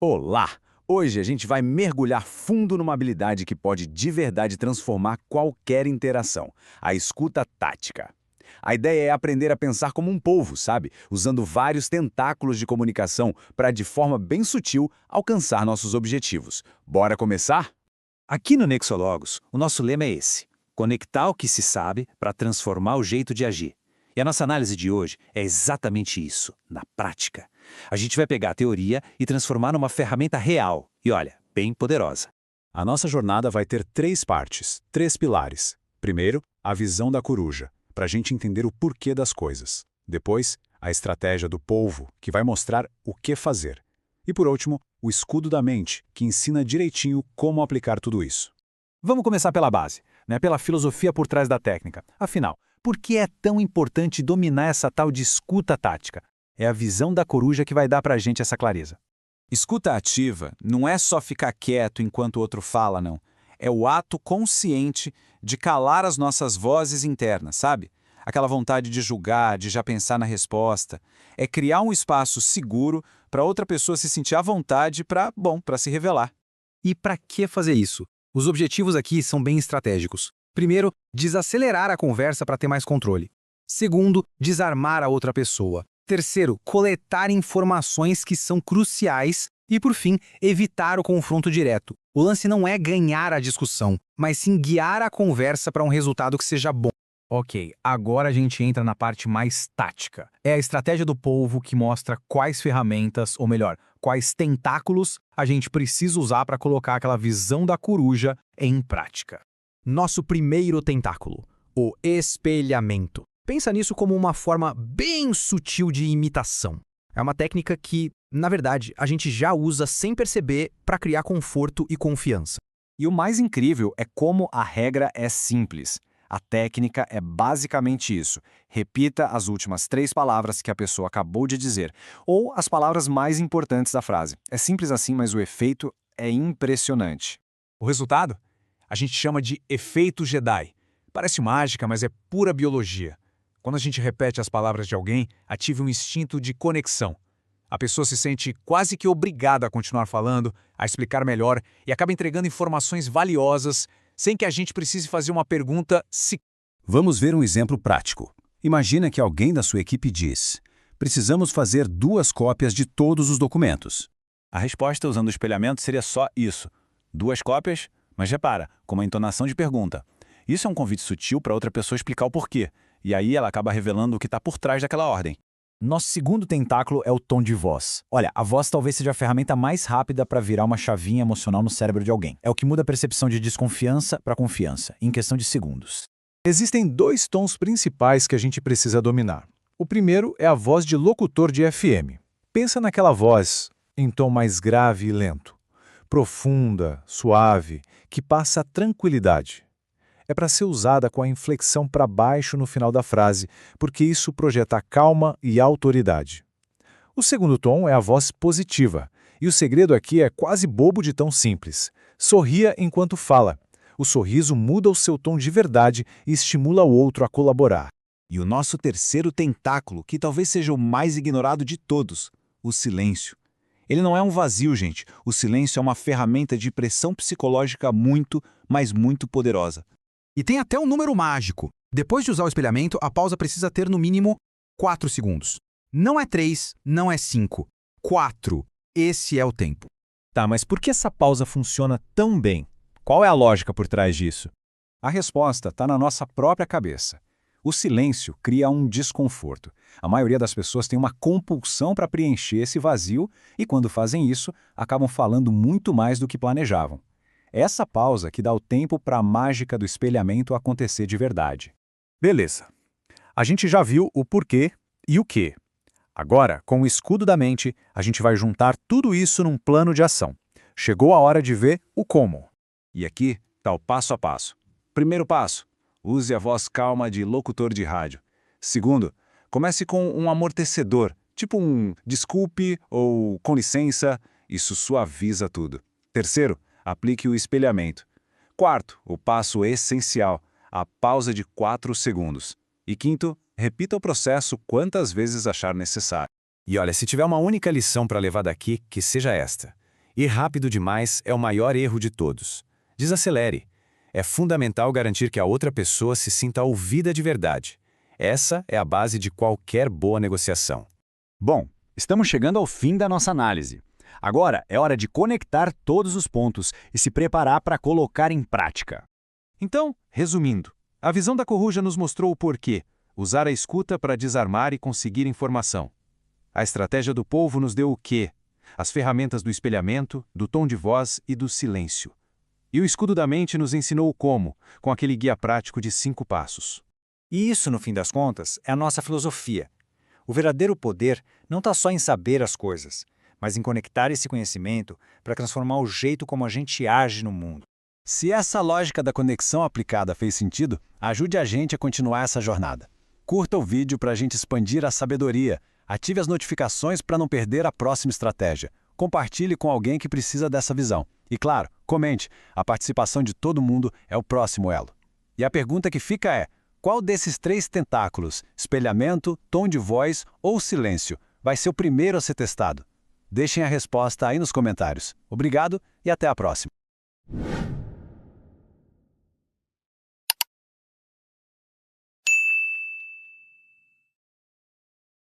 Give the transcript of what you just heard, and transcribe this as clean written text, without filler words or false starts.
Olá! Hoje a gente vai mergulhar fundo numa habilidade que pode de verdade transformar qualquer interação, a escuta tática. A ideia é aprender a pensar como um polvo, sabe? Usando vários tentáculos de comunicação para, de forma bem sutil, alcançar nossos objetivos. Bora começar? Aqui no Nexologos, o nosso lema é esse: conectar o que se sabe para transformar o jeito de agir. E a nossa análise de hoje é exatamente isso, na prática. A gente vai pegar a teoria e transformar numa ferramenta real, e olha, bem poderosa. A nossa jornada vai ter três partes, três pilares. Primeiro, a visão da coruja, para a gente entender o porquê das coisas. Depois, a estratégia do polvo, que vai mostrar o que fazer. E por último, o escudo da mente, que ensina direitinho como aplicar tudo isso. Vamos começar pela base, né? Pela filosofia por trás da técnica. Afinal, por que é tão importante dominar essa tal de escuta tática? É a visão da coruja que vai dar pra gente essa clareza. Escuta ativa não é só ficar quieto enquanto o outro fala, não. É o ato consciente de calar as nossas vozes internas, sabe? Aquela vontade de julgar, de já pensar na resposta. É criar um espaço seguro para outra pessoa se sentir à vontade para se revelar. E para que fazer isso? Os objetivos aqui são bem estratégicos. Primeiro, desacelerar a conversa para ter mais controle. Segundo, desarmar a outra pessoa. Terceiro, coletar informações que são cruciais. E, por fim, evitar o confronto direto. O lance não é ganhar a discussão, mas sim guiar a conversa para um resultado que seja bom. Ok, agora a gente entra na parte mais tática. É a estratégia do polvo que mostra quais ferramentas, ou melhor, quais tentáculos a gente precisa usar para colocar aquela visão da coruja em prática. Nosso primeiro tentáculo, o espelhamento. Pensa nisso como uma forma bem sutil de imitação. É uma técnica que, na verdade, a gente já usa sem perceber para criar conforto e confiança. E o mais incrível é como a regra é simples. A técnica é basicamente isso. Repita as últimas 3 palavras que a pessoa acabou de dizer, ou as palavras mais importantes da frase. É simples assim, mas o efeito é impressionante. O resultado? A gente chama de efeito Jedi. Parece mágica, mas é pura biologia. Quando a gente repete as palavras de alguém, ativa um instinto de conexão. A pessoa se sente quase que obrigada a continuar falando, a explicar melhor e acaba entregando informações valiosas sem que a gente precise fazer uma pergunta se... Vamos ver um exemplo prático. Imagina que alguém da sua equipe diz: precisamos fazer 2 cópias de todos os documentos. A resposta usando o espelhamento seria só isso. 2 cópias, mas repara, com uma entonação de pergunta. Isso é um convite sutil para outra pessoa explicar o porquê, e aí ela acaba revelando o que está por trás daquela ordem. Nosso segundo tentáculo é o tom de voz. Olha, a voz talvez seja a ferramenta mais rápida para virar uma chavinha emocional no cérebro de alguém. É o que muda a percepção de desconfiança para confiança, em questão de segundos. Existem 2 tons principais que a gente precisa dominar. O primeiro é a voz de locutor de FM. Pensa naquela voz em tom mais grave e lento, profunda, suave, que passa tranquilidade. É para ser usada com a inflexão para baixo no final da frase, porque isso projeta calma e autoridade. O segundo tom é a voz positiva, e o segredo aqui é quase bobo de tão simples. Sorria enquanto fala. O sorriso muda o seu tom de verdade e estimula o outro a colaborar. E o nosso terceiro tentáculo, que talvez seja o mais ignorado de todos, o silêncio. Ele não é um vazio, gente. O silêncio é uma ferramenta de pressão psicológica muito, mas muito poderosa. E tem até um número mágico. Depois de usar o espelhamento, a pausa precisa ter no mínimo 4 segundos. Não é 3, não é 5. 4. Esse é o tempo. Tá, mas por que essa pausa funciona tão bem? Qual é a lógica por trás disso? A resposta está na nossa própria cabeça. O silêncio cria um desconforto. A maioria das pessoas tem uma compulsão para preencher esse vazio e, quando fazem isso, acabam falando muito mais do que planejavam. É essa pausa que dá o tempo para a mágica do espelhamento acontecer de verdade. Beleza. A gente já viu o porquê e o quê. Agora, com o escudo da mente, a gente vai juntar tudo isso num plano de ação. Chegou a hora de ver o como. E aqui está o passo a passo. Primeiro passo: use a voz calma de locutor de rádio. Segundo, comece com um amortecedor, tipo um desculpe ou com licença. Isso suaviza tudo. Terceiro, aplique o espelhamento. Quarto, o passo essencial, a pausa de 4 segundos. E quinto, repita o processo quantas vezes achar necessário. E olha, se tiver uma única lição para levar daqui, que seja esta. Ir rápido demais é o maior erro de todos. Desacelere. É fundamental garantir que a outra pessoa se sinta ouvida de verdade. Essa é a base de qualquer boa negociação. Bom, estamos chegando ao fim da nossa análise. Agora é hora de conectar todos os pontos e se preparar para colocar em prática. Então, resumindo, a visão da Coruja nos mostrou o porquê: usar a escuta para desarmar e conseguir informação. A estratégia do polvo nos deu o quê? As ferramentas do espelhamento, do tom de voz e do silêncio. E o escudo da mente nos ensinou o como, com aquele guia prático de 5 passos. E isso, no fim das contas, é a nossa filosofia. O verdadeiro poder não está só em saber as coisas, mas em conectar esse conhecimento para transformar o jeito como a gente age no mundo. Se essa lógica da conexão aplicada fez sentido, ajude a gente a continuar essa jornada. Curta o vídeo para a gente expandir a sabedoria. Ative as notificações para não perder a próxima estratégia. Compartilhe com alguém que precisa dessa visão. E claro, comente. A participação de todo mundo é o próximo elo. E a pergunta que fica é: qual desses 3 tentáculos, espelhamento, tom de voz ou silêncio, vai ser o primeiro a ser testado? Deixem a resposta aí nos comentários. Obrigado e até a próxima.